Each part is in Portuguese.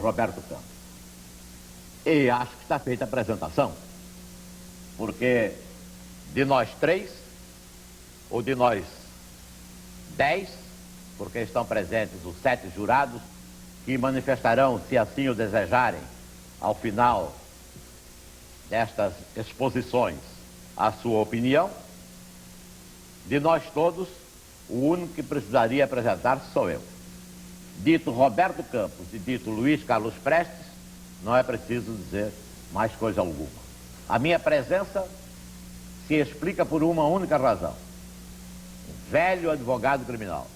Roberto Campos. E acho que está feita a apresentação, porque de nós 3, ou de nós 10, porque estão presentes os 7 jurados, que manifestarão, se assim o desejarem, ao final destas exposições, a sua opinião. De nós todos, o único que precisaria apresentar-se sou eu. Dito Roberto Campos e dito Luiz Carlos Prestes, não é preciso dizer mais coisa alguma. A minha presença se explica por uma única razão. Um velho advogado criminal,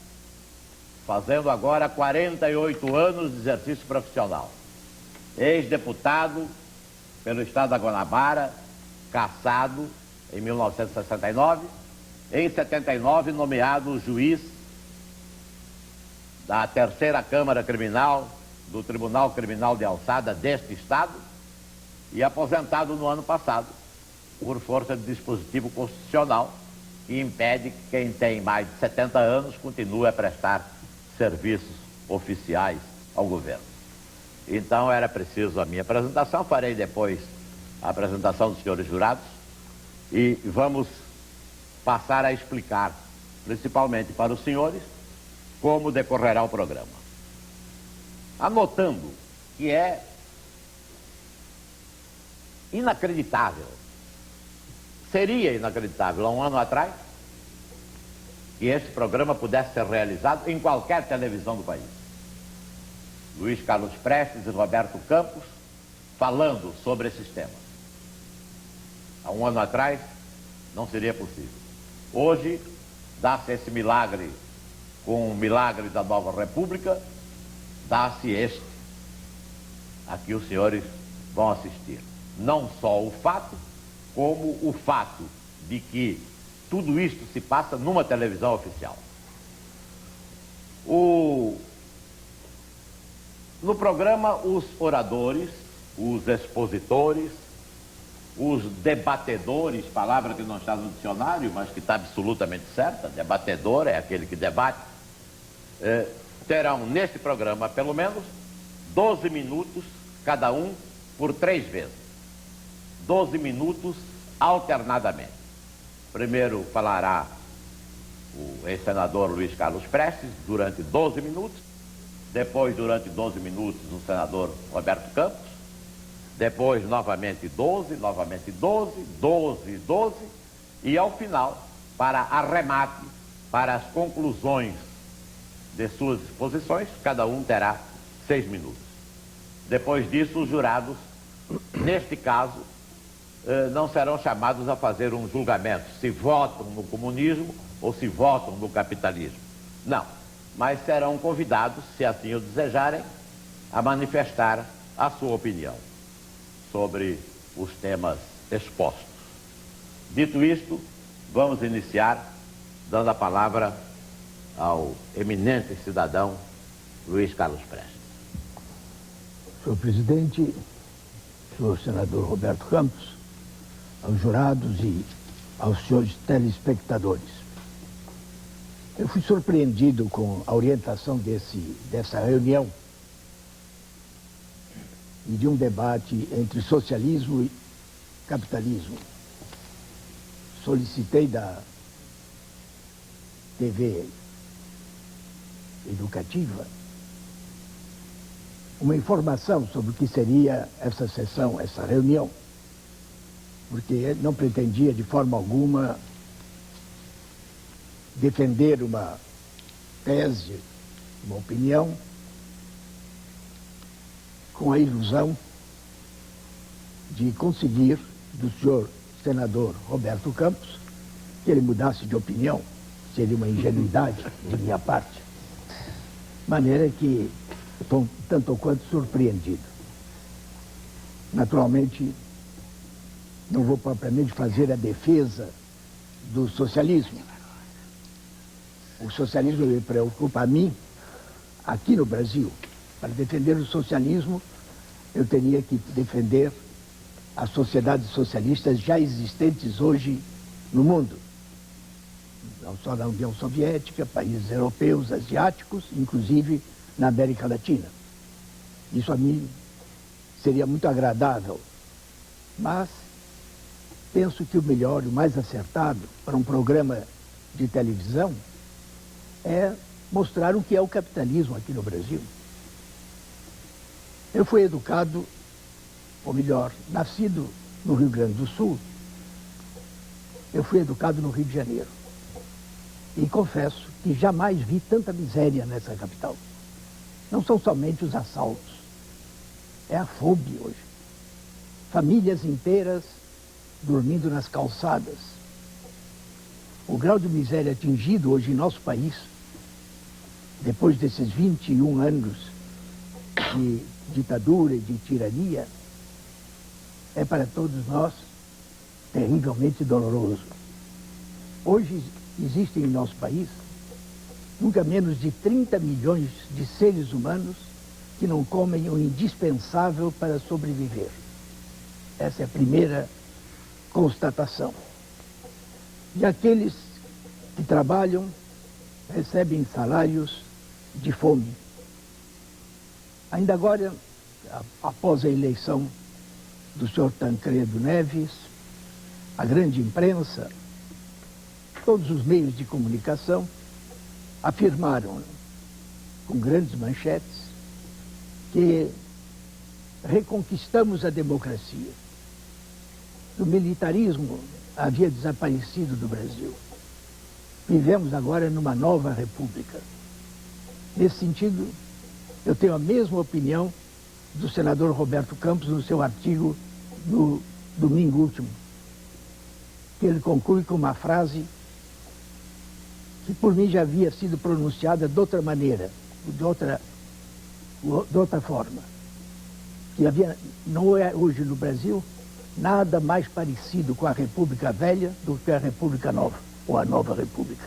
fazendo agora 48 anos de exercício profissional, ex-deputado pelo estado da Guanabara, cassado em 1969, em 79 nomeado juiz da terceira Câmara Criminal do Tribunal Criminal de Alçada deste estado e aposentado no ano passado por força de dispositivo constitucional que impede que quem tem mais de 70 anos continue a prestar serviços oficiais ao governo. Então era preciso a minha apresentação, farei depois a apresentação dos senhores jurados e vamos passar a explicar, principalmente para os senhores, como decorrerá o programa. Anotando que é inacreditável, seria inacreditável há um ano atrás, que este programa pudesse ser realizado em qualquer televisão do país. Luiz Carlos Prestes e Roberto Campos falando sobre esses temas. Há um ano atrás não seria possível. Hoje dá-se esse milagre com o milagre da nova república, dá-se este a que os senhores vão assistir. Não só o fato, como o fato de que tudo isto se passa numa televisão oficial. No programa, os oradores, os expositores, os debatedores, palavra que não está no dicionário, mas que está absolutamente certa, debatedor é aquele que debate, terão neste programa, pelo menos, 12 minutos, cada um, por 3 vezes. 12 minutos alternadamente. Primeiro falará o ex-senador Luiz Carlos Prestes, durante 12 minutos. Depois, durante 12 minutos, o senador Roberto Campos. Depois, novamente 12, novamente 12, 12, 12. E, ao final, para arremate, para as conclusões de suas exposições, cada um terá 6 minutos. Depois disso, os jurados, neste caso, não serão chamados a fazer um julgamento se votam no comunismo ou se votam no capitalismo. Não, mas serão convidados, se assim o desejarem, a manifestar a sua opinião sobre os temas expostos. Dito isto, vamos iniciar dando a palavra ao eminente cidadão Luiz Carlos Prestes. Senhor presidente, senhor senador Roberto Campos, aos jurados e aos senhores telespectadores. Eu fui surpreendido com a orientação dessa reunião e de um debate entre socialismo e capitalismo. Solicitei da TV educativa uma informação sobre o que seria essa sessão, essa reunião, porque não pretendia de forma alguma defender uma tese, uma opinião, com a ilusão de conseguir do senhor senador Roberto Campos que ele mudasse de opinião. Seria uma ingenuidade de minha parte. De maneira que estou tanto ou quanto surpreendido. Naturalmente, não vou propriamente fazer a defesa do socialismo. O socialismo me preocupa a mim, aqui no Brasil. Para defender o socialismo, eu teria que defender as sociedades socialistas já existentes hoje no mundo. Não só na União Soviética, países europeus, asiáticos, inclusive na América Latina. Isso a mim seria muito agradável, mas penso que o melhor e o mais acertado para um programa de televisão é mostrar o que é o capitalismo aqui no Brasil. Eu fui educado, ou melhor, nascido no Rio Grande do Sul. Eu fui educado no Rio de Janeiro. E confesso que jamais vi tanta miséria nessa capital. Não são somente os assaltos, é a fome hoje. Famílias inteiras dormindo nas calçadas. O grau de miséria atingido hoje em nosso país, depois desses 21 anos de ditadura e de tirania, é para todos nós terrivelmente doloroso. Hoje existem em nosso país nunca menos de 30 milhões de seres humanos que não comem o indispensável para sobreviver. Essa é a primeira constatação. E aqueles que trabalham recebem salários de fome. Ainda agora, após a eleição do senhor Tancredo Neves, a grande imprensa, todos os meios de comunicação afirmaram, com grandes manchetes, que reconquistamos a democracia. O militarismo havia desaparecido do Brasil. Vivemos agora numa nova república. Nesse sentido, eu tenho a mesma opinião do senador Roberto Campos no seu artigo no domingo último, que ele conclui com uma frase que por mim já havia sido pronunciada de outra maneira, de outra forma. Que não é hoje no Brasil nada mais parecido com a República Velha do que a República Nova, ou a Nova República.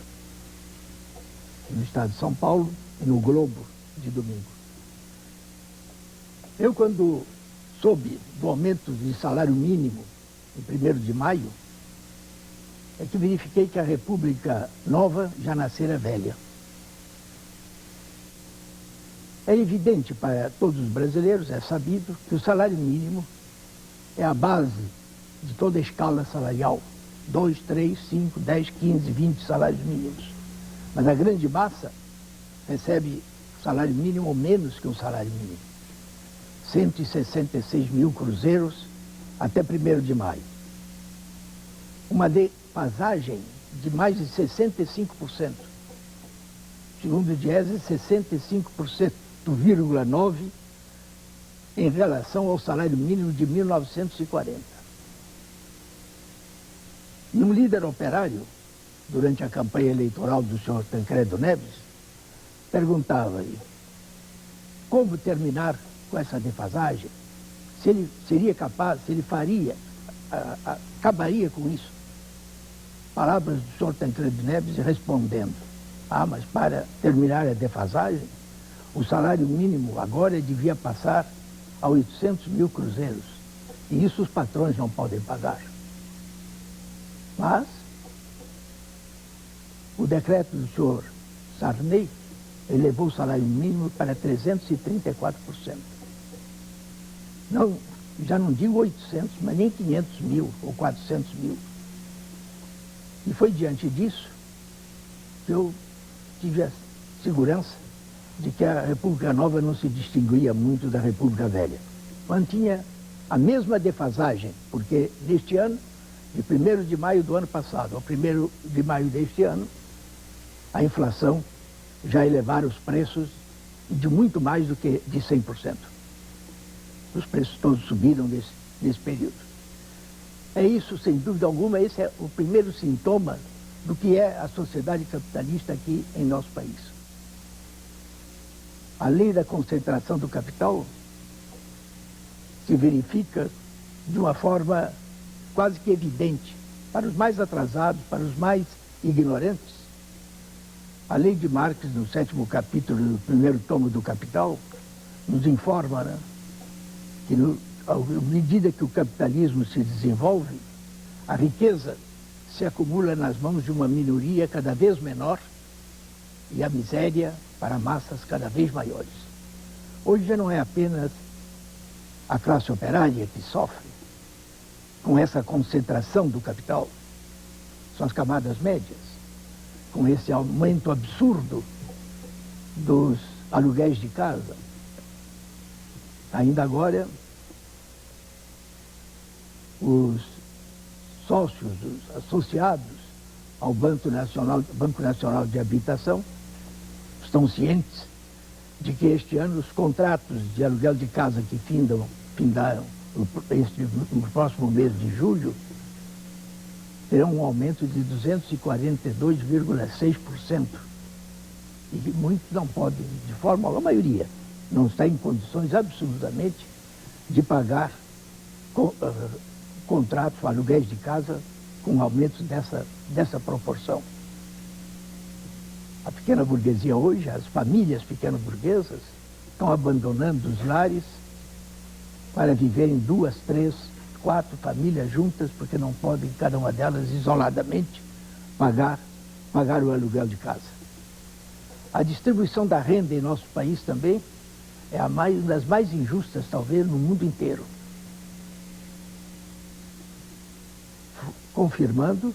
No estado de São Paulo e no Globo de domingo. Eu, quando soube do aumento de salário mínimo em 1º de maio, é que verifiquei que a República Nova já nascera velha. É evidente para todos os brasileiros, é sabido, que o salário mínimo é a base de toda a escala salarial. 2, 3, 5, 10, 15, 20 salários mínimos. Mas a grande massa recebe salário mínimo ou menos que o salário mínimo. 166 mil cruzeiros até 1º de maio. Uma defasagem de mais de 65%. Segundo o Diese, 65,9% em relação ao salário mínimo de 1940. E um líder operário, durante a campanha eleitoral do senhor Tancredo Neves, perguntava-lhe como terminar com essa defasagem, se ele seria capaz, se ele acabaria com isso. Palavras do senhor Tancredo Neves respondendo: mas para terminar a defasagem, o salário mínimo agora devia passar a 800 mil cruzeiros. E isso os patrões não podem pagar. Mas o decreto do senhor Sarney elevou o salário mínimo para 334%. Não, já não digo 800, mas nem 500 mil ou 400 mil. E foi diante disso que eu tive a segurança de que a República Nova não se distinguia muito da República Velha. Mantinha a mesma defasagem, porque neste ano, de 1º de maio do ano passado ao 1º de maio deste ano, a inflação já elevaram os preços de muito mais do que de 100%. Os preços todos subiram nesse período. É isso, sem dúvida alguma, esse é o primeiro sintoma do que é a sociedade capitalista aqui em nosso país. A lei da concentração do capital se verifica de uma forma quase que evidente para os mais atrasados, para os mais ignorantes. A lei de Marx, no 7º capítulo do 1º tomo do Capital, nos informa, que à medida que o capitalismo se desenvolve, a riqueza se acumula nas mãos de uma minoria cada vez menor e a miséria para massas cada vez maiores. Hoje já não é apenas a classe operária que sofre com essa concentração do capital, são as camadas médias, com esse aumento absurdo dos aluguéis de casa. Ainda agora, os sócios, os associados ao Banco Nacional de Habitação estão cientes de que este ano os contratos de aluguel de casa que findaram no próximo mês de julho terão um aumento de 242,6%. E muitos não podem, de forma, a maioria, não está em condições absolutamente de pagar contratos, aluguéis de casa com aumentos dessa proporção. A pequena burguesia hoje, as famílias pequeno-burguesas, estão abandonando os lares para viverem 2, 3, 4 famílias juntas, porque não podem, cada uma delas, isoladamente, pagar o aluguel de casa. A distribuição da renda em nosso país também é uma das mais injustas, talvez, no mundo inteiro. Confirmando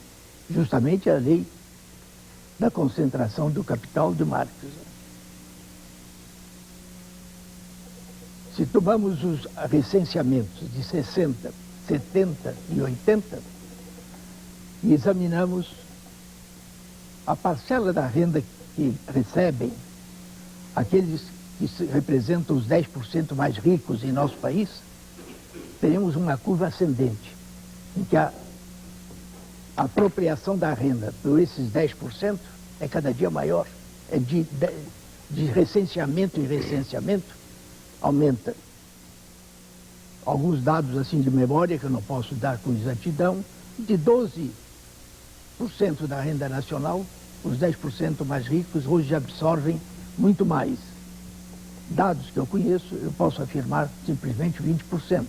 justamente a lei da concentração do capital de Marx. Se tomamos os recenseamentos de 60, 70 e 80 e examinamos a parcela da renda que recebem aqueles que representam os 10% mais ricos em nosso país, teremos uma curva ascendente, em que a apropriação da renda por esses 10% é cada dia maior. É de recenseamento em recenseamento, aumenta. Alguns dados assim de memória, que eu não posso dar com exatidão, de 12% da renda nacional, os 10% mais ricos hoje absorvem muito mais. Dados que eu conheço, eu posso afirmar simplesmente 20%.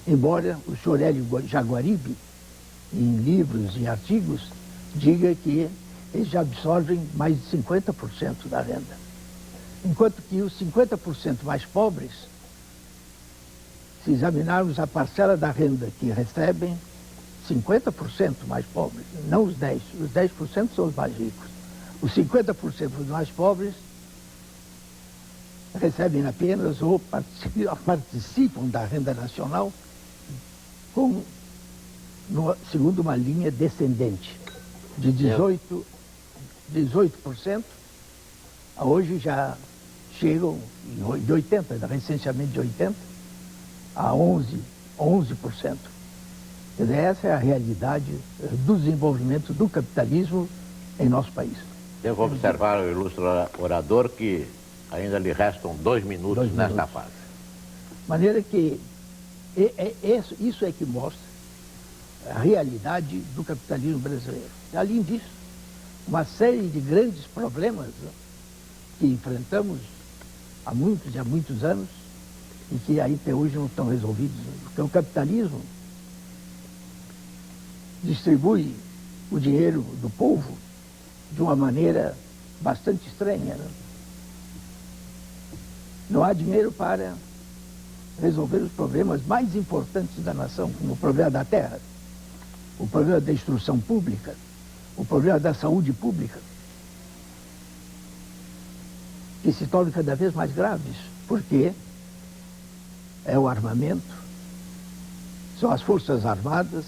Embora o senhor Hélio Jaguaribe, em livros, em artigos, diga que eles já absorvem mais de 50% da renda. Enquanto que os 50% mais pobres, se examinarmos a parcela da renda que recebem, 50% mais pobres, não os 10%, os 10% são os mais ricos. Os 50% dos mais pobres recebem apenas ou participam da renda nacional segundo uma linha descendente, de 18%, hoje já chegam de 80%, da recenseamento de 80%, a 11%. Quer dizer, essa é a realidade do desenvolvimento do capitalismo em nosso país. Devo observar o ilustre orador que ainda lhe restam 2 minutos nesta fase. De maneira que isso é que mostra a realidade do capitalismo brasileiro. Além disso, uma série de grandes problemas que enfrentamos há muitos anos e que aí até hoje não estão resolvidos. Porque o capitalismo distribui o dinheiro do povo de uma maneira bastante estranha. Não há dinheiro para resolver os problemas mais importantes da nação, como o problema da terra, o problema da instrução pública, o problema da saúde pública, que se tornam cada vez mais graves, porque é o armamento, são as forças armadas,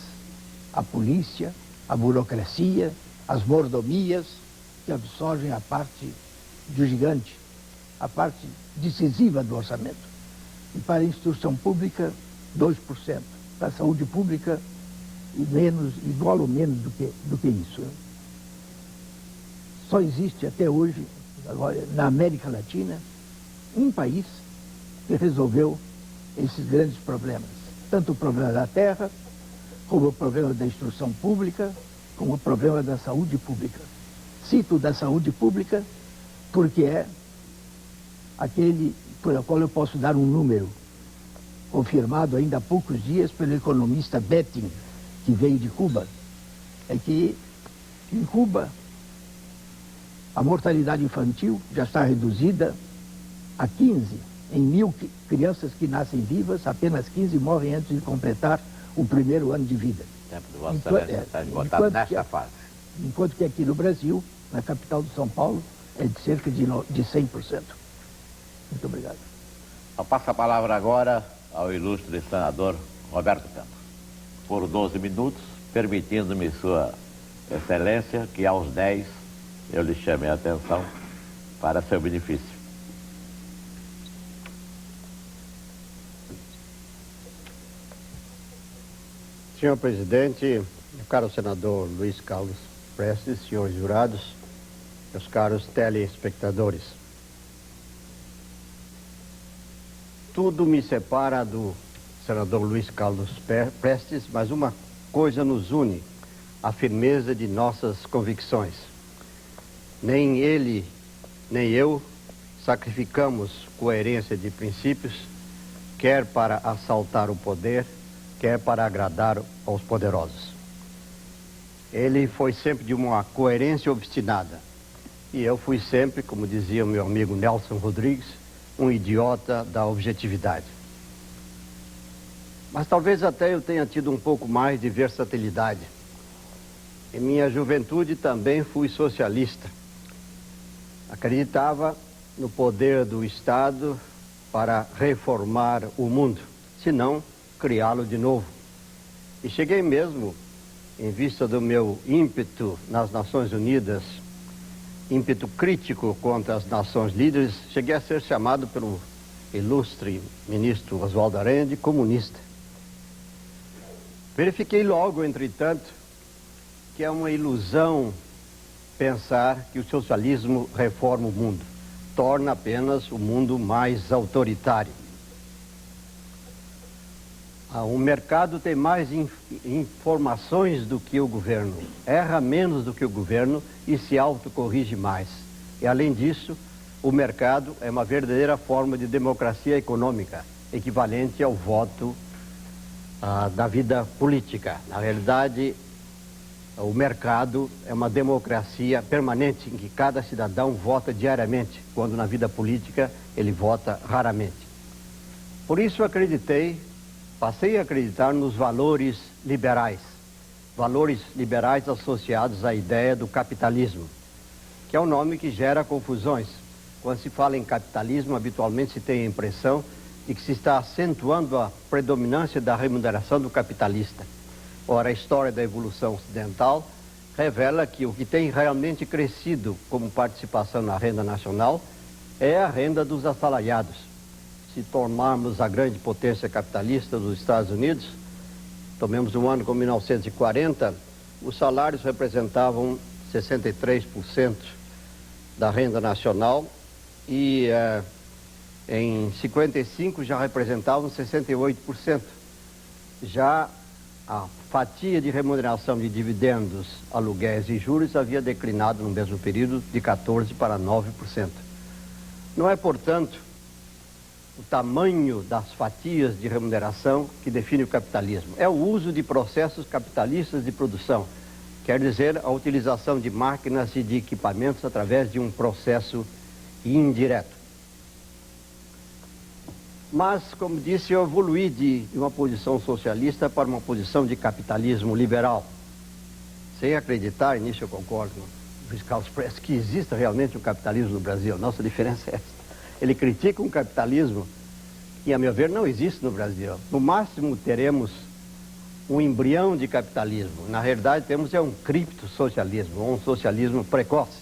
a polícia, a burocracia, as mordomias que absorvem a parte do gigante, a parte decisiva do orçamento. E para a instrução pública, 2%. Para a saúde pública, igual ou menos do que isso. Só existe até hoje, agora, na América Latina, um país que resolveu esses grandes problemas. Tanto o problema da terra, como o problema da instrução pública, como o problema da saúde pública. Cito da saúde pública porque é aquele por qual eu posso dar um número, confirmado ainda há poucos dias pelo economista Betting, que veio de Cuba, é que em Cuba a mortalidade infantil já está reduzida a 15 Em 1000 crianças que nascem vivas, apenas 15 morrem antes de completar o primeiro ano de vida. O tempo do Vossa Excelência está esgotado nesta fase. Enquanto que aqui no Brasil, na capital de São Paulo, é de cerca de 100%. Muito obrigado. Eu passo a palavra agora ao ilustre senador Roberto Campos, por 12 minutos, permitindo-me Sua Excelência que aos 10 eu lhe chame a atenção para seu benefício. Senhor presidente, caro senador Luiz Carlos Prestes, senhores jurados, meus caros telespectadores. Tudo me separa do senador Luiz Carlos Prestes, mas uma coisa nos une, a firmeza de nossas convicções. Nem ele, nem eu sacrificamos coerência de princípios, quer para assaltar o poder, quer para agradar aos poderosos. Ele foi sempre de uma coerência obstinada. E eu fui sempre, como dizia o meu amigo Nelson Rodrigues, um idiota da objetividade. Mas talvez até eu tenha tido um pouco mais de versatilidade. Em minha juventude também fui socialista. Acreditava no poder do Estado para reformar o mundo, se não criá-lo de novo. E cheguei mesmo, em vista do meu ímpeto nas Nações Unidas, ímpeto crítico contra as nações líderes, cheguei a ser chamado pelo ilustre ministro Oswaldo Aranha de comunista. Verifiquei logo, entretanto, que é uma ilusão pensar que o socialismo reforma o mundo, torna apenas o mundo mais autoritário. O mercado tem mais informações do que o governo, erra menos do que o governo e se autocorrige mais. E além disso, o mercado é uma verdadeira forma de democracia econômica, equivalente ao voto da vida política. Na realidade, o mercado é uma democracia permanente, em que cada cidadão vota diariamente, quando na vida política ele vota raramente. Por isso passei a acreditar nos valores liberais associados à ideia do capitalismo, que é um nome que gera confusões. Quando se fala em capitalismo, habitualmente se tem a impressão de que se está acentuando a predominância da remuneração do capitalista. Ora, a história da evolução ocidental revela que o que tem realmente crescido como participação na renda nacional é a renda dos assalariados. Se tomarmos a grande potência capitalista dos Estados Unidos, tomemos um ano como 1940, os salários representavam 63% da renda nacional e em 55 já representavam 68%. Já a fatia de remuneração de dividendos, aluguéis e juros havia declinado no mesmo período de 14% para 9%. Não é, portanto, o tamanho das fatias de remuneração que define o capitalismo. É o uso de processos capitalistas de produção. Quer dizer, a utilização de máquinas e de equipamentos através de um processo indireto. Mas, como disse, eu evoluí de uma posição socialista para uma posição de capitalismo liberal. Sem acreditar, e nisso eu concordo com o Luiz Carlos Prestes, que exista realmente um capitalismo no Brasil. Nossa diferença é essa. Ele critica um capitalismo que, a meu ver, não existe no Brasil. No máximo, teremos um embrião de capitalismo. Na realidade, temos um criptosocialismo, um socialismo precoce.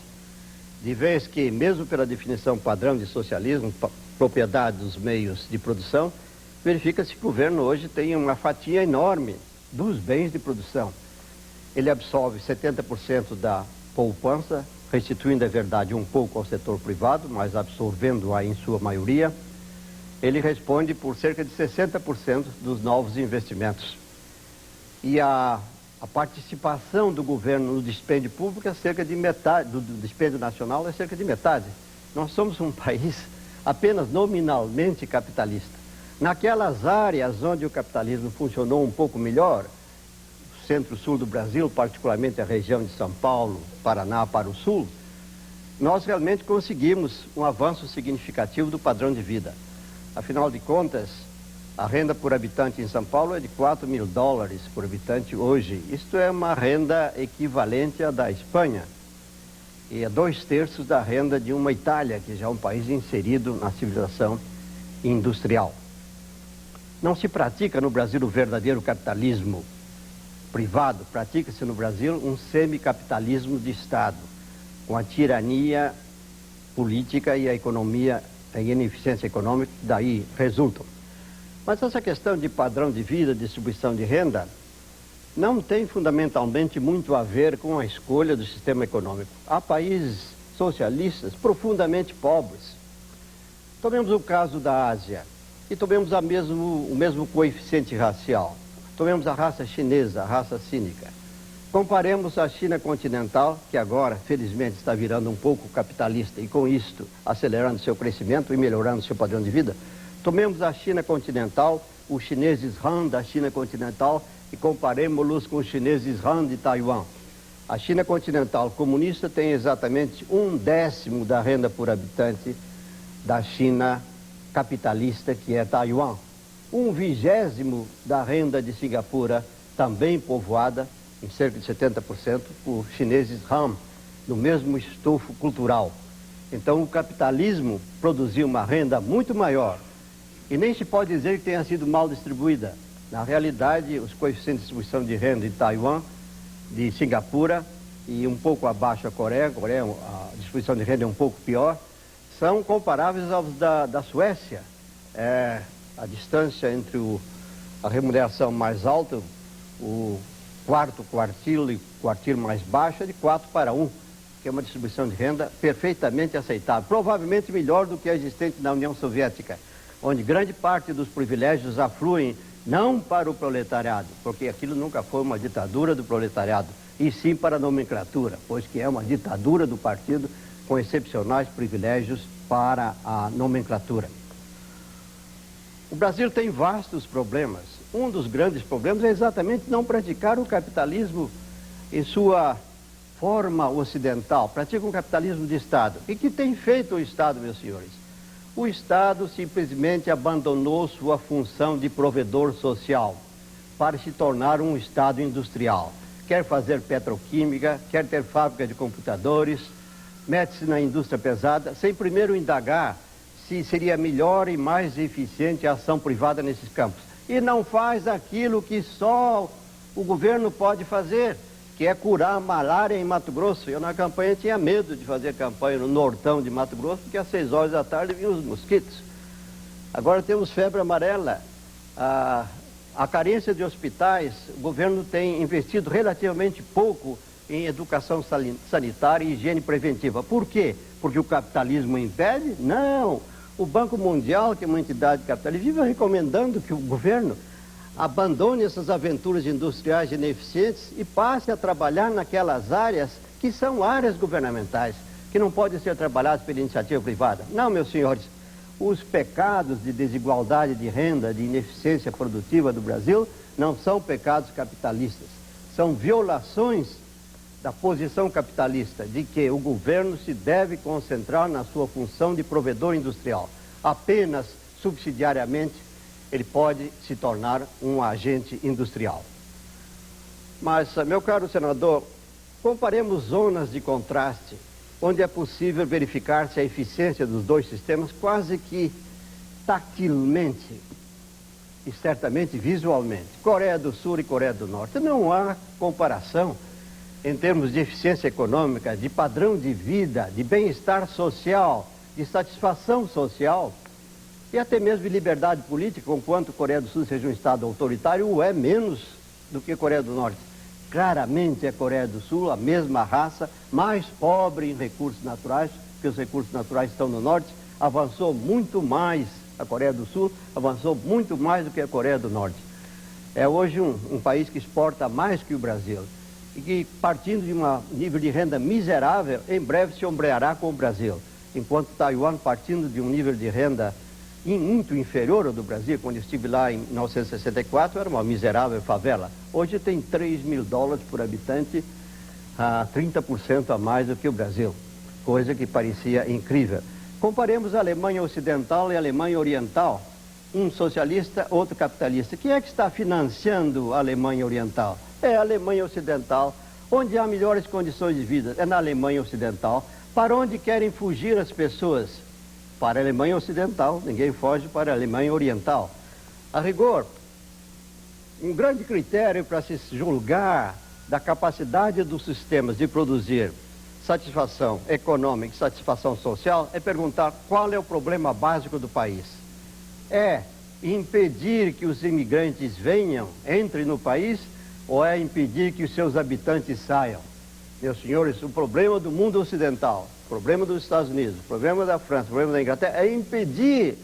De vez que, mesmo pela definição padrão de socialismo, propriedade dos meios de produção, verifica-se que o governo hoje tem uma fatia enorme dos bens de produção. Ele absorve 70% da poupança, restituindo, é verdade, um pouco ao setor privado, mas absorvendo-a em sua maioria. Ele responde por cerca de 60% dos novos investimentos. E a participação do governo no dispêndio público é cerca de metade, do dispêndio nacional é cerca de metade. Nós somos um país apenas nominalmente capitalista. Naquelas áreas onde o capitalismo funcionou um pouco melhor, centro-sul do Brasil, particularmente a região de São Paulo, Paraná para o sul, nós realmente conseguimos um avanço significativo do padrão de vida. Afinal de contas, a renda por habitante em São Paulo é de 4 mil dólares por habitante hoje. Isto é uma renda equivalente à da Espanha. E é 2/3 da renda de uma Itália, que já é um país inserido na civilização industrial. Não se pratica no Brasil o verdadeiro capitalismo privado, pratica-se no Brasil um semicapitalismo de Estado, com a tirania política e a economia, a ineficiência econômica, daí resultam. Mas essa questão de padrão de vida, distribuição de renda, não tem fundamentalmente muito a ver com a escolha do sistema econômico. Há países socialistas profundamente pobres. Tomemos o caso da Ásia e tomemos o mesmo coeficiente racial. Tomemos a raça chinesa, a raça cínica. Comparemos a China continental, que agora, felizmente, está virando um pouco capitalista e, com isto, acelerando seu crescimento e melhorando seu padrão de vida. Tomemos a China continental, os chineses Han da China continental e comparemos-los com os chineses Han de Taiwan. A China continental comunista tem exatamente 1/10 da renda por habitante da China capitalista, que é Taiwan. 1/20 da renda de Singapura, também povoada, em cerca de 70%, por chineses Han, no mesmo estofo cultural. Então, o capitalismo produziu uma renda muito maior. E nem se pode dizer que tenha sido mal distribuída. Na realidade, os coeficientes de distribuição de renda de Taiwan, de Singapura e um pouco abaixo a Coreia, a distribuição de renda é um pouco pior, são comparáveis aos da Suécia. A distância entre a remuneração mais alta, o quarto quartil e o quartil mais baixo é de 4:1, que é uma distribuição de renda perfeitamente aceitável, provavelmente melhor do que a existente na União Soviética, onde grande parte dos privilégios afluem não para o proletariado, porque aquilo nunca foi uma ditadura do proletariado, e sim para a nomenclatura, pois que é uma ditadura do partido com excepcionais privilégios para a nomenclatura. O Brasil tem vastos problemas. Um dos grandes problemas é exatamente não praticar o capitalismo em sua forma ocidental. Pratica um capitalismo de Estado. E que tem feito o Estado, meus senhores? O Estado simplesmente abandonou sua função de provedor social para se tornar um Estado industrial. Quer fazer petroquímica, quer ter fábrica de computadores, mete-se na indústria pesada, sem primeiro indagar se seria melhor e mais eficiente a ação privada nesses campos. E não faz aquilo que só o governo pode fazer, que é curar a malária em Mato Grosso. Eu na campanha tinha medo de fazer campanha no nortão de Mato Grosso, porque às 6 horas da tarde vinham os mosquitos. Agora temos febre amarela, a carência de hospitais, o governo tem investido relativamente pouco em educação sanitária e higiene preventiva. Por quê? Porque o capitalismo impede? Não! O Banco Mundial, que é uma entidade capitalista, vive recomendando que o governo abandone essas aventuras industriais ineficientes e passe a trabalhar naquelas áreas que são áreas governamentais, que não podem ser trabalhadas pela iniciativa privada. Não, meus senhores, os pecados de desigualdade de renda, de ineficiência produtiva do Brasil, não são pecados capitalistas, são violações da posição capitalista, de que o governo se deve concentrar na sua função de provedor industrial. Apenas subsidiariamente ele pode se tornar um agente industrial. Mas, meu caro senador, comparemos zonas de contraste, onde é possível verificar-se a eficiência dos dois sistemas quase que tatilmente e certamente visualmente. Coreia do Sul e Coreia do Norte. Não há comparação em termos de eficiência econômica, de padrão de vida, de bem-estar social, de satisfação social e até mesmo de liberdade política, conquanto Coreia do Sul seja um Estado autoritário, ou é menos do que Coreia do Norte. Claramente é Coreia do Sul, a mesma raça, mais pobre em recursos naturais, porque os recursos naturais estão no Norte, avançou muito mais, a Coreia do Sul avançou muito mais do que a Coreia do Norte. É hoje um país que exporta mais que o Brasil. E que, partindo de um nível de renda miserável, em breve se ombreará com o Brasil. Enquanto Taiwan, partindo de um nível de renda muito inferior ao do Brasil, quando eu estive lá em 1964, era uma miserável favela. Hoje tem 3 mil dólares por habitante, 30% a mais do que o Brasil, coisa que parecia incrível. Comparemos a Alemanha Ocidental e a Alemanha Oriental. Um socialista, outro capitalista. Quem é que está financiando a Alemanha Oriental? É a Alemanha Ocidental. Onde há melhores condições de vida? É na Alemanha Ocidental. Para onde querem fugir as pessoas? Para a Alemanha Ocidental. Ninguém foge para a Alemanha Oriental. A rigor, um grande critério para se julgar da capacidade dos sistemas de produzir satisfação econômica e satisfação social é perguntar qual é o problema básico do país. É impedir que os imigrantes venham, entrem no país, ou é impedir que os seus habitantes saiam? Meus senhores, o problema do mundo ocidental, o problema dos Estados Unidos, o problema da França, o problema da Inglaterra é impedir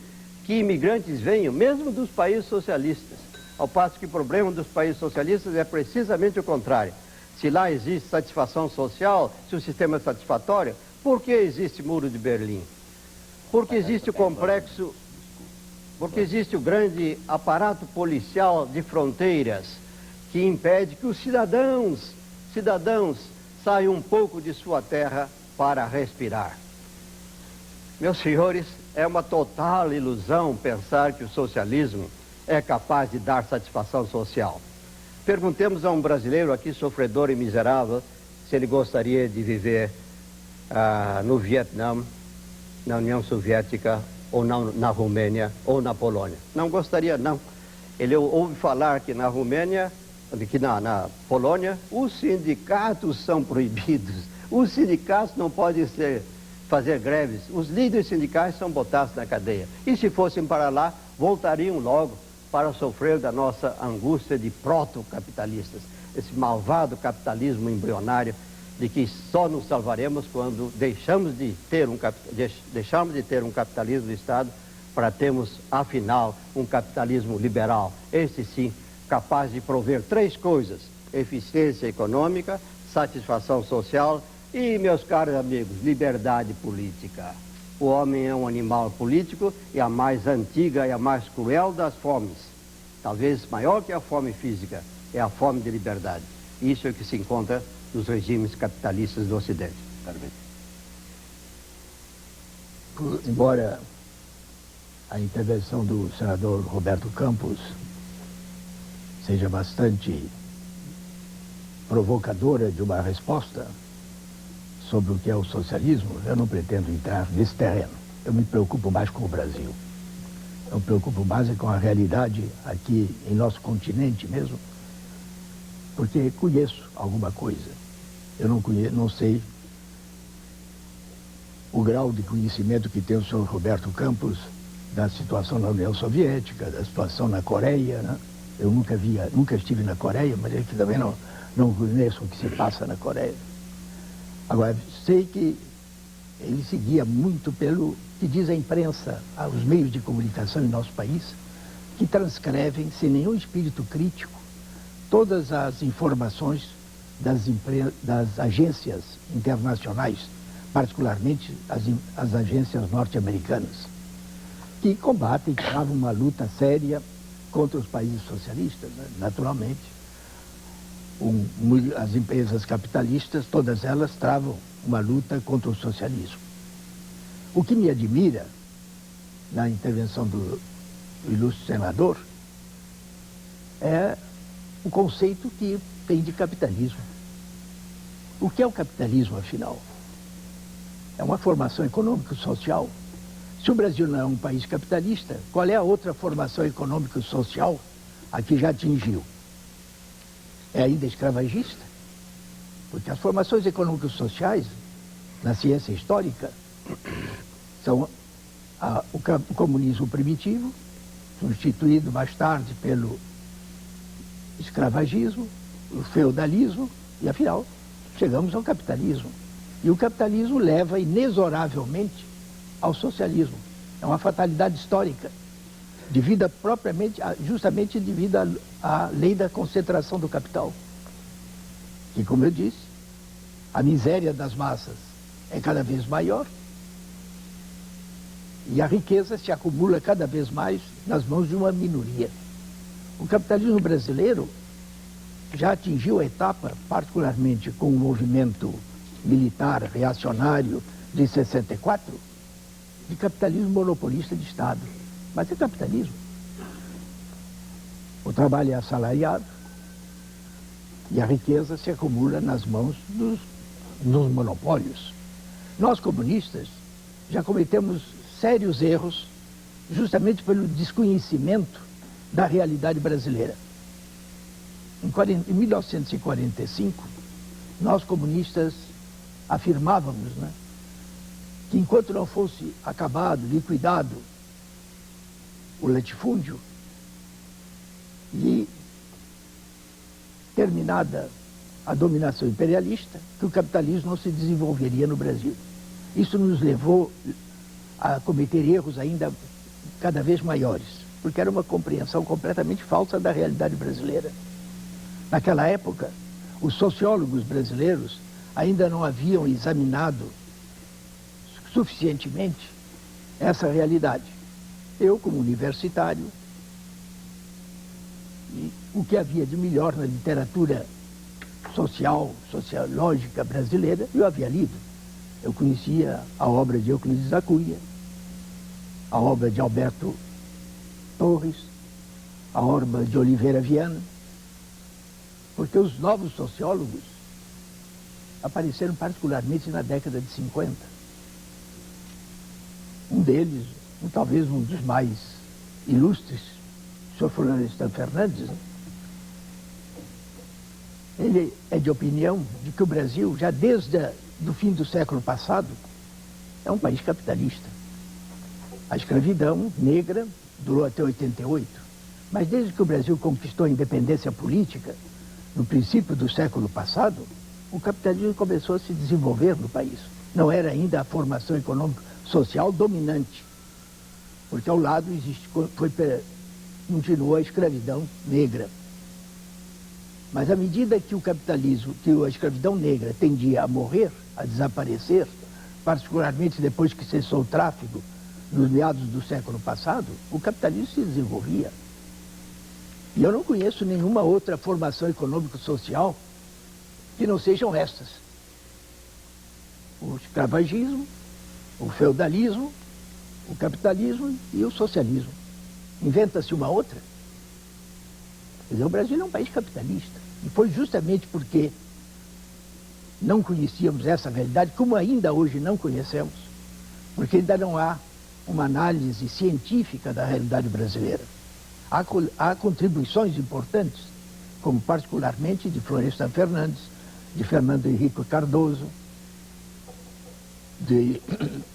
que imigrantes venham, mesmo dos países socialistas. Ao passo que o problema dos países socialistas é precisamente o contrário. Se lá existe satisfação social, se o sistema é satisfatório, por que existe Muro de Berlim? Porque existe o complexo, porque existe o grande aparato policial de fronteiras que impede que os cidadãos saiam um pouco de sua terra para respirar. Meus senhores, é uma total ilusão pensar que o socialismo é capaz de dar satisfação social. Perguntemos a um brasileiro aqui, sofredor e miserável, se ele gostaria de viver no Vietnã, na União Soviética, ou na Romênia, ou na Polônia. Não gostaria, não. Ele ouve falar que na Romênia, que na Polônia, os sindicatos são proibidos. Os sindicatos não podem fazer greves. Os líderes sindicais são botados na cadeia. E se fossem para lá, voltariam logo para sofrer da nossa angústia de proto-capitalistas. Esse malvado capitalismo embrionário de que só nos salvaremos quando deixamos de ter um capitalismo de Estado para termos, afinal, um capitalismo liberal. Esse sim, capaz de prover três coisas: eficiência econômica, satisfação social e, meus caros amigos, liberdade política. O homem é um animal político e a mais antiga e a mais cruel das fomes, talvez maior que a fome física, é a fome de liberdade. Isso é o que se encontra nos regimes capitalistas do Ocidente. Embora a intervenção do senador Roberto Campos seja bastante provocadora de uma resposta sobre o que é o socialismo, eu não pretendo entrar nesse terreno. Eu me preocupo mais com o Brasil. Eu me preocupo mais com a realidade aqui em nosso continente mesmo, porque conheço alguma coisa. Eu não sei o grau de conhecimento que tem o senhor Roberto Campos da situação na União Soviética, da situação na Coreia, né? Eu nunca estive na Coreia, mas eu também não conheço o que se passa na Coreia. Agora, sei que ele seguia muito pelo que diz a imprensa, os meios de comunicação em nosso país, que transcrevem, sem nenhum espírito crítico, todas as informações das agências internacionais, particularmente as agências norte-americanas, que combatem, que travam uma luta séria contra os países socialistas, né? Naturalmente. As empresas capitalistas, todas elas travam uma luta contra o socialismo. O que me admira na intervenção do ilustre senador é o conceito que tem de capitalismo. O que é o capitalismo, afinal? É uma formação econômico-social. Se o Brasil não é um país capitalista, qual é a outra formação econômico-social a que já atingiu? É ainda escravagista? Porque as formações econômico-sociais, na ciência histórica, são o comunismo primitivo, substituído mais tarde pelo escravagismo, o feudalismo, e afinal, chegamos ao capitalismo. E o capitalismo leva inexoravelmente ao socialismo. É uma fatalidade histórica, devido justamente devido à lei da concentração do capital. Que, como eu disse, a miséria das massas é cada vez maior e a riqueza se acumula cada vez mais nas mãos de uma minoria. O capitalismo brasileiro já atingiu a etapa, particularmente com o movimento militar reacionário de 64, de capitalismo monopolista de Estado. Mas é capitalismo. O trabalho é assalariado e a riqueza se acumula nas mãos dos monopólios. Nós, comunistas, já cometemos sérios erros justamente pelo desconhecimento da realidade brasileira. Em 1945, nós, comunistas, afirmávamos, né, que enquanto não fosse acabado, liquidado o latifúndio e terminada a dominação imperialista, que o capitalismo não se desenvolveria no Brasil. Isso nos levou a cometer erros ainda cada vez maiores, porque era uma compreensão completamente falsa da realidade brasileira. Naquela época, os sociólogos brasileiros ainda não haviam examinado suficientemente essa realidade. Eu, como universitário, e o que havia de melhor na literatura sociológica brasileira, eu havia lido. Eu conhecia a obra de Euclides da Cunha, a obra de Alberto Torres, a obra de Oliveira Viana, porque os novos sociólogos apareceram particularmente na década de 50. Um deles, talvez um dos mais ilustres, o Sr. Florestan Fernandes, ele é de opinião de que o Brasil, já desde o fim do século passado, é um país capitalista. A escravidão negra durou até 88, mas desde que o Brasil conquistou a independência política, no princípio do século passado, o capitalismo começou a se desenvolver no país. Não era ainda a formação econômico-social dominante, porque ao lado continuou a escravidão negra. Mas à medida que o capitalismo, que a escravidão negra tendia a morrer, a desaparecer, particularmente depois que cessou o tráfico, nos meados do século passado, o capitalismo se desenvolvia. E eu não conheço nenhuma outra formação econômico-social que não sejam estas. O escravagismo, o feudalismo, o capitalismo e o socialismo. Inventa-se uma outra? Quer dizer, o Brasil é um país capitalista. E foi justamente porque não conhecíamos essa realidade, como ainda hoje não conhecemos, porque ainda não há uma análise científica da realidade brasileira. Há contribuições importantes, como particularmente de Florestan Fernandes, de Fernando Henrique Cardoso,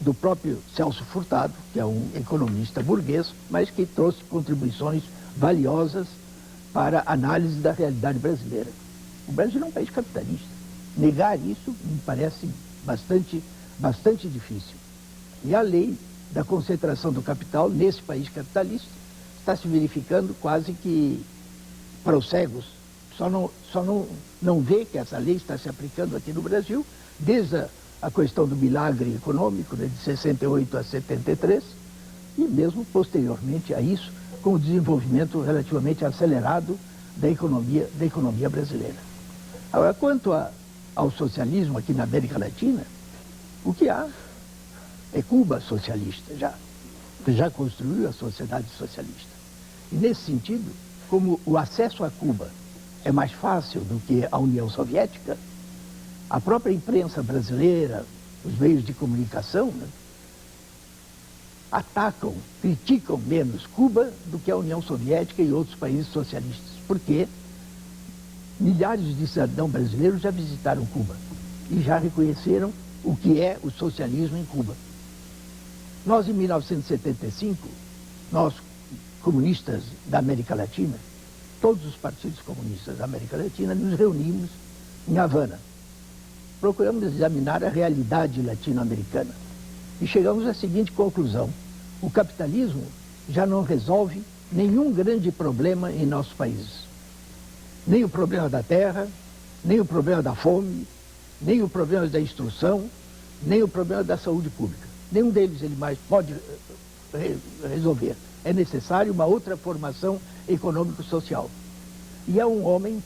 do próprio Celso Furtado, que é um economista burguês, mas que trouxe contribuições valiosas para a análise da realidade brasileira. O Brasil é um país capitalista. Negar isso me parece bastante difícil. E a lei da concentração do capital nesse país capitalista está se verificando quase que para os cegos. Só não vê que essa lei está se aplicando aqui no Brasil, desde a questão do milagre econômico, né, de 68 a 73, e mesmo posteriormente a isso, com o desenvolvimento relativamente acelerado da economia brasileira. Agora, quanto ao socialismo aqui na América Latina, o que há é Cuba socialista, que já construiu a sociedade socialista. E nesse sentido, como o acesso a Cuba é mais fácil do que a União Soviética, a própria imprensa brasileira, os meios de comunicação, né, atacam, criticam menos Cuba do que a União Soviética e outros países socialistas, porque milhares de cidadãos brasileiros já visitaram Cuba e já reconheceram o que é o socialismo em Cuba. Nós, em 1975, nós, comunistas da América Latina, todos os partidos comunistas da América Latina, nos reunimos em Havana. Procuramos examinar a realidade latino-americana e chegamos à seguinte conclusão: o capitalismo já não resolve nenhum grande problema em nossos países. Nem o problema da terra, nem o problema da fome, nem o problema da instrução, nem o problema da saúde pública. Nenhum deles ele mais pode resolver. É necessário uma outra formação econômico-social. E é um homem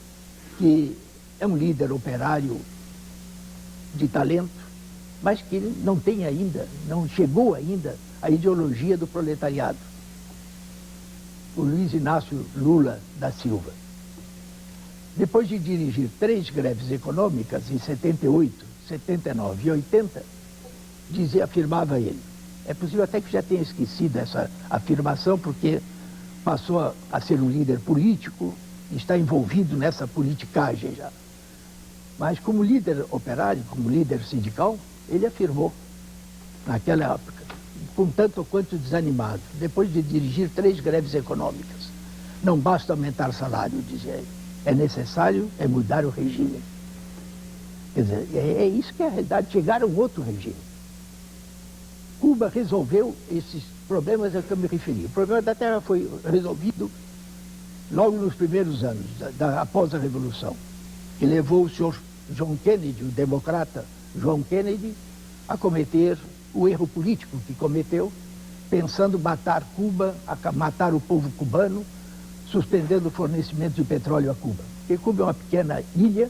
que é um líder operário de talento, mas que não tem ainda, não chegou ainda a ideologia do proletariado. O Luiz Inácio Lula da Silva. Depois de dirigir 3 greves econômicas em 78, 79 e 80, afirmava ele. É possível até que já tenha esquecido essa afirmação, porque passou a ser um líder político, está envolvido nessa politicagem já. Mas como líder operário, como líder sindical, ele afirmou, naquela época, com tanto quanto desanimado, depois de dirigir 3 greves econômicas, não basta aumentar salário, dizia ele, é necessário mudar o regime. Quer dizer, é isso que é a realidade, chegar a um outro regime. Cuba resolveu esses problemas a que eu me referi. O problema da terra foi resolvido logo nos primeiros anos, após a Revolução, que levou o senhor John Kennedy, o democrata John Kennedy, a cometer o erro político que cometeu, pensando matar Cuba, matar o povo cubano, suspendendo o fornecimento de petróleo a Cuba. Porque Cuba é uma pequena ilha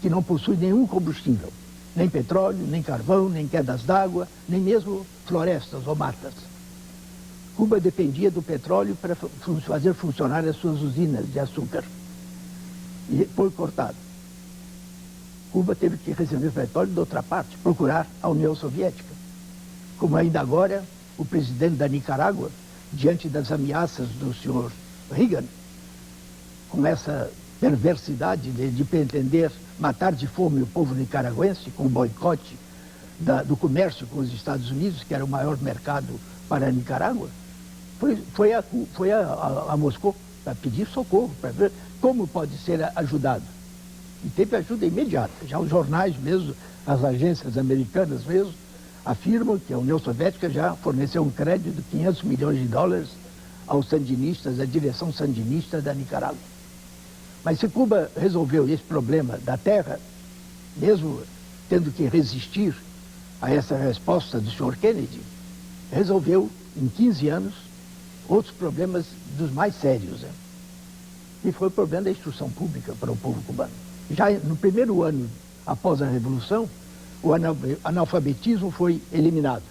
que não possui nenhum combustível, nem petróleo, nem carvão, nem quedas d'água, nem mesmo florestas ou matas. Cuba dependia do petróleo para fazer funcionar as suas usinas de açúcar. E foi cortado. Cuba teve que receber petróleo de outra parte, procurar a União Soviética. Como ainda agora, o presidente da Nicarágua, diante das ameaças do senhor Reagan, com essa perversidade de pretender matar de fome o povo nicaragüense, com o boicote do comércio com os Estados Unidos, que era o maior mercado para a Nicarágua, foi a Moscou para pedir socorro, para ver como pode ser ajudado. E teve ajuda imediata. Já os jornais mesmo, as agências americanas mesmo, afirmam que a União Soviética já forneceu um crédito de 500 milhões de dólares aos sandinistas, à direção sandinista da Nicarágua. Mas se Cuba resolveu esse problema da terra, mesmo tendo que resistir a essa resposta do Sr. Kennedy, resolveu, em 15 anos, outros problemas dos mais sérios. E foi o problema da instrução pública para o povo cubano. Já no primeiro ano após a Revolução, o analfabetismo foi eliminado.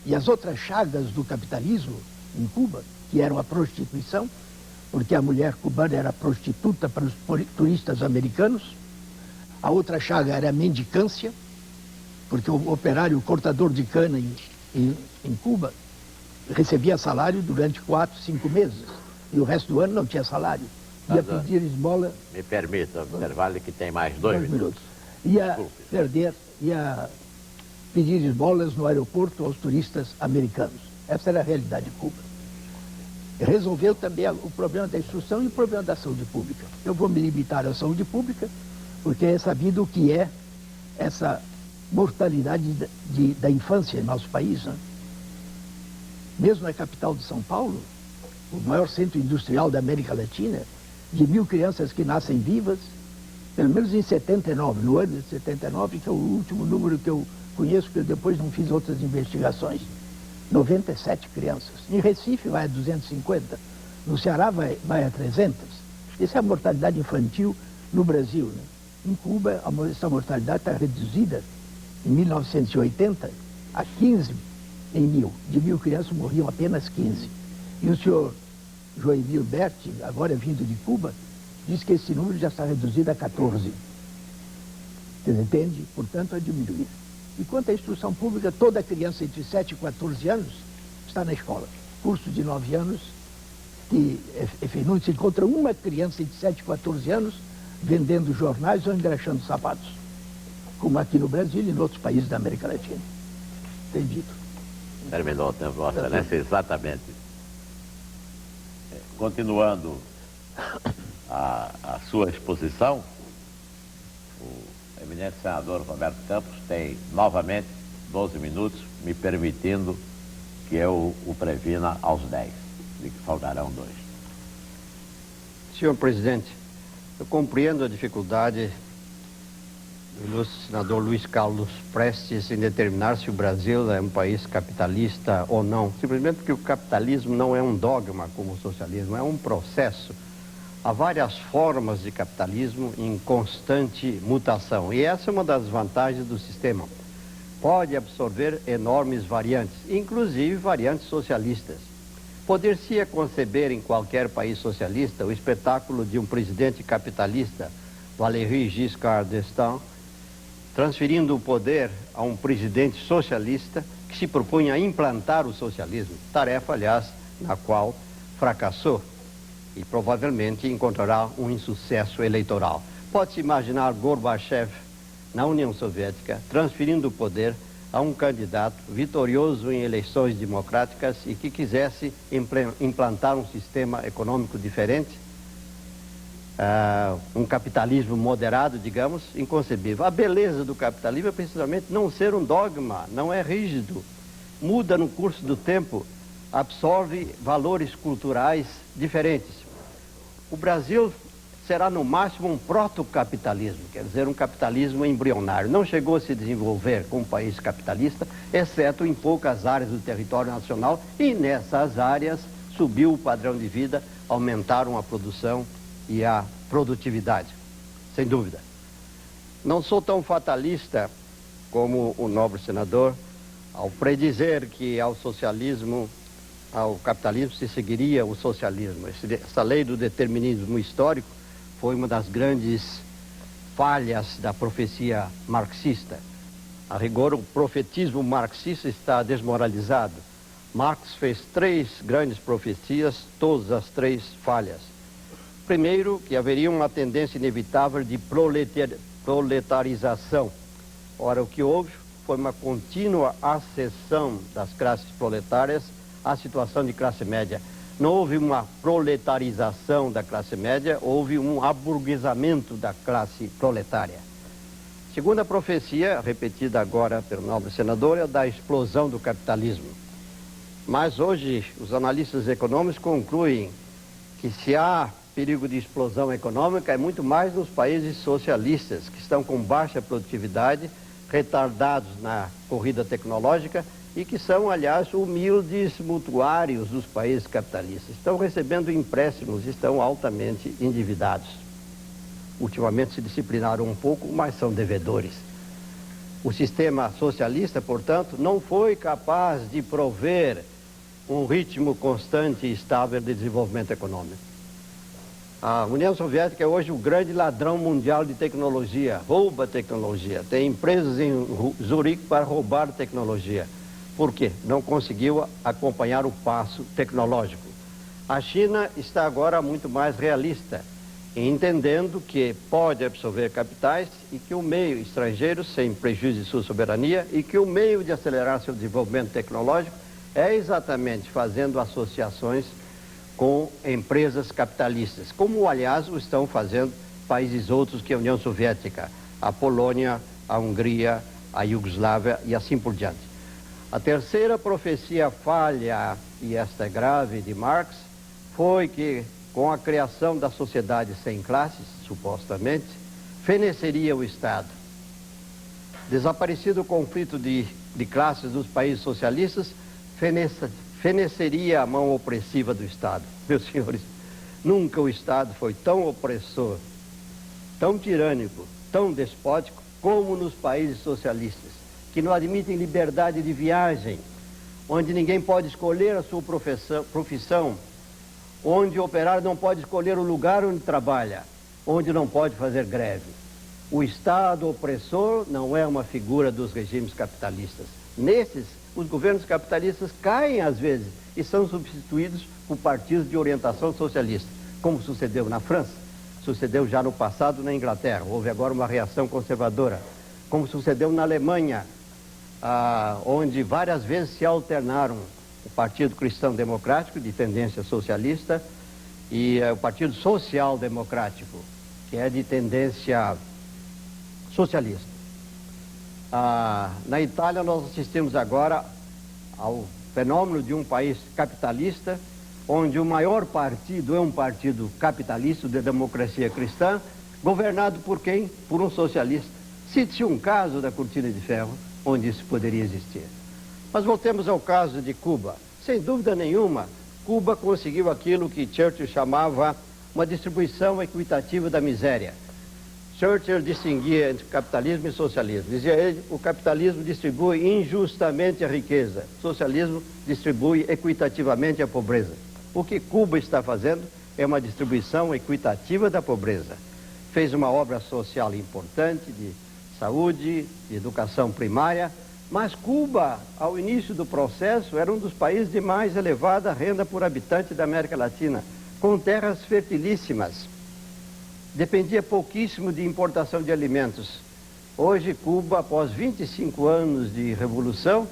E as outras chagas do capitalismo em Cuba, que eram a prostituição, porque a mulher cubana era prostituta para os turistas americanos. A outra chaga era a mendicância, porque o operário, o cortador de cana em Cuba, recebia salário durante 4, 5 meses. E o resto do ano não tinha salário. Ia pedir esmola... Me permita observar-lhe que tem mais 2 minutos. Ia pedir esmolas no aeroporto aos turistas americanos. Essa era a realidade de Cuba. Resolveu também o problema da instrução e o problema da saúde pública. Eu vou me limitar à saúde pública, porque é sabido o que é essa mortalidade da infância em nosso país. Né? Mesmo na capital de São Paulo, o maior centro industrial da América Latina, de 1.000 crianças que nascem vivas, pelo menos em 79, no ano de 79, que é o último número que eu conheço, porque eu depois não fiz outras investigações. 97 crianças. Em Recife vai a 250, no Ceará vai a 300. Essa é a mortalidade infantil no Brasil. Né? Em Cuba, essa mortalidade está reduzida, em 1980, a 15 em 1.000. De 1.000 crianças morriam apenas 15. E o senhor Joemir Berti, agora vindo de Cuba, diz que esse número já está reduzido a 14. Você entende? Portanto, a diminuir. E quanto à instrução pública, toda criança entre 7 e 14 anos está na escola. Curso de 9 anos, que não se encontra uma criança entre 7 e 14 anos vendendo jornais ou engraxando sapatos, como aqui no Brasil e em outros países da América Latina. Entendido? Terminou o tempo, Vossa Excelência, exatamente. Continuando a sua exposição, o eminente senador Roberto Campos tem novamente 12 minutos, me permitindo que eu o previna aos 10, de que faltarão 2. Senhor presidente, eu compreendo a dificuldade do ilustre senador Luiz Carlos Prestes em determinar se o Brasil é um país capitalista ou não, simplesmente porque o capitalismo não é um dogma como o socialismo, é um processo. Há várias formas de capitalismo em constante mutação. E essa é uma das vantagens do sistema. pode absorver enormes variantes, inclusive variantes socialistas. Poder-se conceber em qualquer país socialista o espetáculo de um presidente capitalista, Valéry Giscard d'Estaing, transferindo o poder a um presidente socialista que se propunha a implantar o socialismo, tarefa, aliás, na qual fracassou e provavelmente encontrará um insucesso eleitoral. Pode-se imaginar Gorbachev, na União Soviética, transferindo o poder a um candidato vitorioso em eleições democráticas e que quisesse implantar um sistema econômico diferente, um capitalismo moderado, digamos, inconcebível. A beleza do capitalismo é precisamente não ser um dogma, não é rígido, muda no curso do tempo, absorve valores culturais diferentes. O Brasil será no máximo um protocapitalismo, quer dizer, um capitalismo embrionário. Não chegou a se desenvolver como um país capitalista, exceto em poucas áreas do território nacional, e nessas áreas subiu o padrão de vida, aumentaram a produção e a produtividade, sem dúvida. Não sou tão fatalista como o nobre senador ao predizer que ao capitalismo se seguiria o socialismo. Essa lei do determinismo histórico foi uma das grandes falhas da profecia marxista. A rigor, o profetismo marxista está desmoralizado. Marx fez 3 grandes profecias, todas as 3 falhas. Primeiro, que haveria uma tendência inevitável de proletarização. Ora, o que houve foi uma contínua acessão das classes proletárias à situação de classe média. Não houve uma proletarização da classe média, houve um aburguesamento da classe proletária. Segunda profecia, repetida agora pelo nobre senador, é a da explosão do capitalismo. Mas hoje os analistas econômicos concluem que se há perigo de explosão econômica é muito mais nos países socialistas, que estão com baixa produtividade, retardados na corrida tecnológica e que são, aliás, humildes mutuários dos países capitalistas. Estão recebendo empréstimos, estão altamente endividados. Ultimamente se disciplinaram um pouco, mas são devedores. O sistema socialista, portanto, não foi capaz de prover um ritmo constante e estável de desenvolvimento econômico. A União Soviética é hoje o grande ladrão mundial de tecnologia, rouba tecnologia. Tem empresas em Zurique para roubar tecnologia. Por quê? Não conseguiu acompanhar o passo tecnológico. A China está agora muito mais realista, entendendo que pode absorver capitais e que o meio estrangeiro, sem prejuízo de sua soberania, e que o meio de acelerar seu desenvolvimento tecnológico é exatamente fazendo associações com empresas capitalistas, como, aliás, o estão fazendo países outros que a União Soviética, a Polônia, a Hungria, a Iugoslávia e assim por diante. A terceira profecia falha, e esta é grave, de Marx, foi que, com a criação da sociedade sem classes, supostamente, feneceria o Estado. Desaparecido o conflito de classes dos países socialistas, feneceria a mão opressiva do Estado. Meus senhores, nunca o Estado foi tão opressor, tão tirânico, tão despótico como nos países socialistas, que não admitem liberdade de viagem, onde ninguém pode escolher a sua profissão, onde o operário não pode escolher o lugar onde trabalha, onde não pode fazer greve. O Estado opressor não é uma figura dos regimes capitalistas. Nesses, os governos capitalistas caem às vezes e são substituídos por partidos de orientação socialista, como sucedeu na França, sucedeu já no passado na Inglaterra, houve agora uma reação conservadora, como sucedeu na Alemanha, onde várias vezes se alternaram o Partido Cristão Democrático, de tendência socialista, e o Partido Social Democrático, que é de tendência socialista. Na Itália, nós assistimos agora ao fenômeno de um país capitalista, onde o maior partido é um partido capitalista de democracia cristã, governado por quem? Por um socialista. Cite-se um caso da Cortina de Ferro onde isso poderia existir. Mas voltemos ao caso de Cuba. Sem dúvida nenhuma, Cuba conseguiu aquilo que Churchill chamava uma distribuição equitativa da miséria. Churchill distinguia entre capitalismo e socialismo. Dizia ele, o capitalismo distribui injustamente a riqueza, o socialismo distribui equitativamente a pobreza. O que Cuba está fazendo é uma distribuição equitativa da pobreza. Fez uma obra social importante de saúde, de educação primária, mas Cuba, ao início do processo, era um dos países de mais elevada renda por habitante da América Latina, com terras fertilíssimas. Dependia pouquíssimo de importação de alimentos. Hoje, Cuba, após 25 anos de revolução, o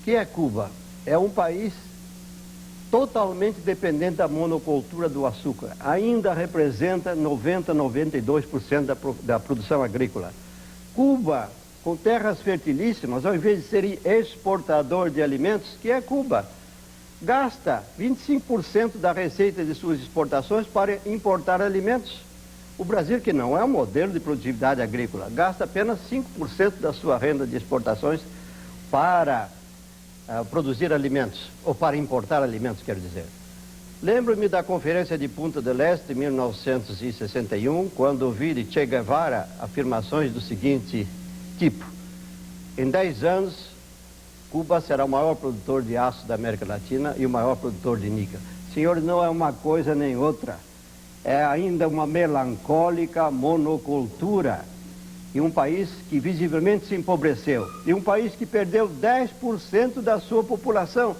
que é Cuba? É um país totalmente dependente da monocultura do açúcar. Ainda representa 92% da produção agrícola. Cuba, com terras fertilíssimas, ao invés de ser exportador de alimentos, que é Cuba, gasta 25% da receita de suas exportações para importar alimentos. O Brasil, que não é um modelo de produtividade agrícola, gasta apenas 5% da sua renda de exportações para produzir alimentos, ou para importar alimentos, quero dizer. Lembro-me da Conferência de Punta del Este, em 1961, quando ouvi de Che Guevara afirmações do seguinte tipo: em 10 anos, Cuba será o maior produtor de aço da América Latina e o maior produtor de níquel. Senhores, não é uma coisa nem outra. É ainda uma melancólica monocultura. E um país que visivelmente se empobreceu. E um país que perdeu 10% da sua população.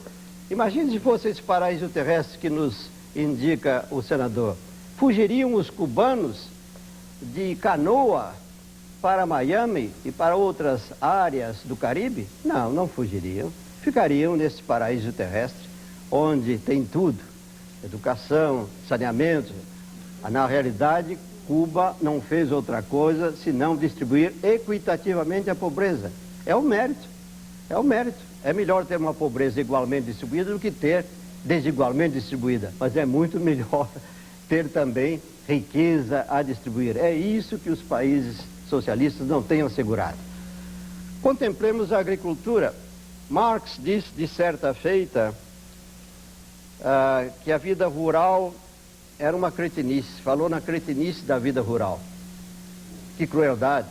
Imagine se fosse esse paraíso terrestre que nos indica o senador. Fugiriam os cubanos de canoa para Miami e para outras áreas do Caribe? Não, não fugiriam. Ficariam nesse paraíso terrestre, onde tem tudo. Educação, saneamento. Na realidade, Cuba não fez outra coisa senão distribuir equitativamente a pobreza. É o mérito, é o mérito. É melhor ter uma pobreza igualmente distribuída do que ter desigualmente distribuída. Mas é muito melhor ter também riqueza a distribuir. É isso que os países socialistas não têm assegurado. Contemplemos a agricultura. Marx disse de certa feita que a vida rural era uma cretinice, falou na cretinice da vida rural. Que crueldade.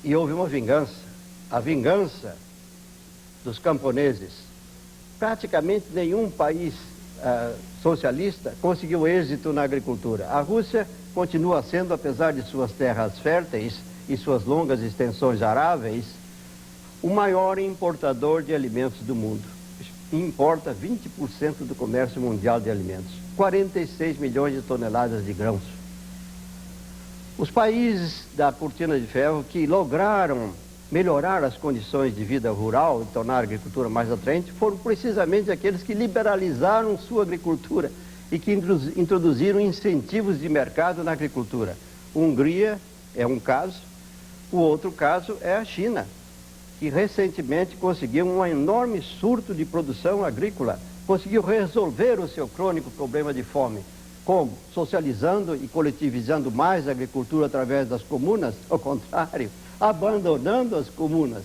E houve uma vingança. A vingança dos camponeses. Praticamente nenhum país socialista conseguiu êxito na agricultura. A Rússia continua sendo, apesar de suas terras férteis e suas longas extensões aráveis, o maior importador de alimentos do mundo. Importa 20% do comércio mundial de alimentos. 46 milhões de toneladas de grãos. Os países da cortina de ferro que lograram melhorar as condições de vida rural e tornar a agricultura mais atraente foram precisamente aqueles que liberalizaram sua agricultura e que introduziram incentivos de mercado na agricultura. Hungria é um caso, o outro caso é a China, que recentemente conseguiu um enorme surto de produção agrícola, conseguiu resolver o seu crônico problema de fome. Como? Socializando e coletivizando mais a agricultura através das comunas? Ao contrário, abandonando as comunas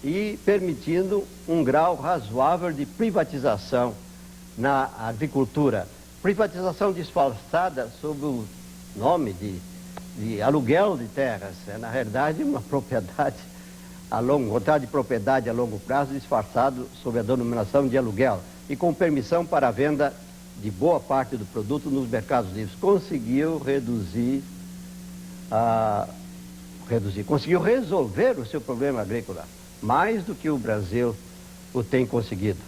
e permitindo um grau razoável de privatização na agricultura. Privatização disfarçada sob o nome de aluguel de terras. É, na realidade, uma propriedade contrato de propriedade a longo prazo disfarçado sob a denominação de aluguel e com permissão para a venda de boa parte do produto nos mercados livres. Conseguiu conseguiu resolver o seu problema agrícola, mais do que o Brasil o tem conseguido.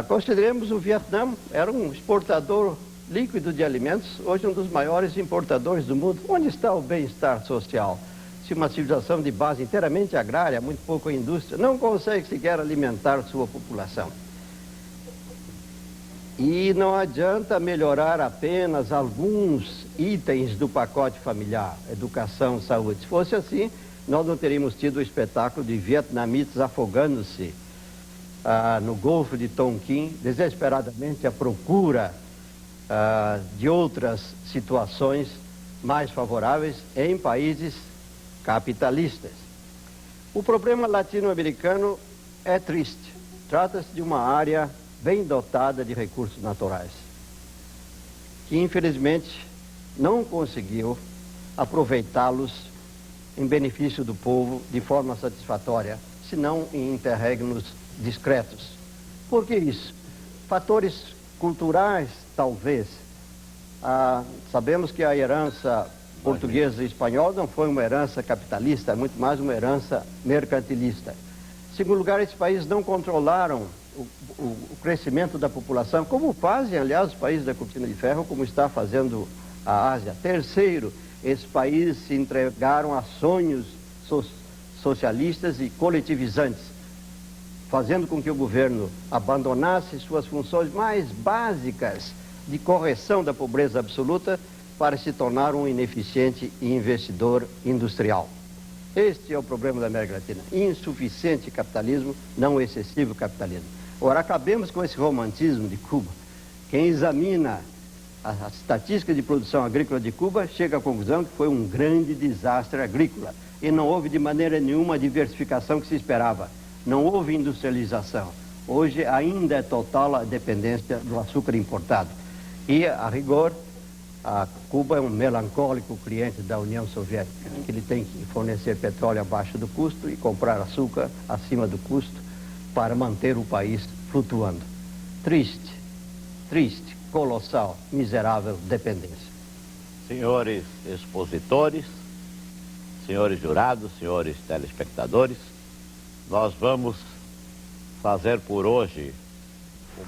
Consideremos o Vietnã, era um exportador líquido de alimentos, hoje um dos maiores importadores do mundo. Onde está o bem-estar social? Se uma civilização de base inteiramente agrária, muito pouco indústria, não consegue sequer alimentar sua população. E não adianta melhorar apenas alguns itens do pacote familiar, educação, saúde. Se fosse assim, nós não teríamos tido o espetáculo de vietnamitas afogando-se no Golfo de Tonkin, desesperadamente à procura de outras situações mais favoráveis em países capitalistas. O problema latino-americano é triste. Trata-se de uma área bem dotada de recursos naturais, que infelizmente não conseguiu aproveitá-los em benefício do povo de forma satisfatória, se não em interregnos discretos. Por que isso? Fatores culturais, talvez. Sabemos que a herança portuguesa e espanhola não foi uma herança capitalista, é muito mais uma herança mercantilista. Em segundo lugar, esses países não controlaram o crescimento da população, como fazem, aliás, os países da Cortina de Ferro, como está fazendo a Ásia. Terceiro, esses países se entregaram a sonhos socialistas e coletivizantes, fazendo com que o governo abandonasse suas funções mais básicas de correção da pobreza absoluta para se tornar um ineficiente investidor industrial. Este é o problema da América Latina: insuficiente capitalismo, não excessivo capitalismo. Ora, acabemos com esse romantismo de Cuba. Quem examina a estatística de produção agrícola de Cuba chega à conclusão que foi um grande desastre agrícola e não houve de maneira nenhuma a diversificação que se esperava. Não houve industrialização. Hoje ainda é total a dependência do açúcar importado. E, a rigor, a Cuba é um melancólico cliente da União Soviética, que ele tem que fornecer petróleo abaixo do custo e comprar açúcar acima do custo para manter o país flutuando. Triste, triste, colossal, miserável dependência. Senhores expositores, senhores jurados, senhores telespectadores, nós vamos fazer por hoje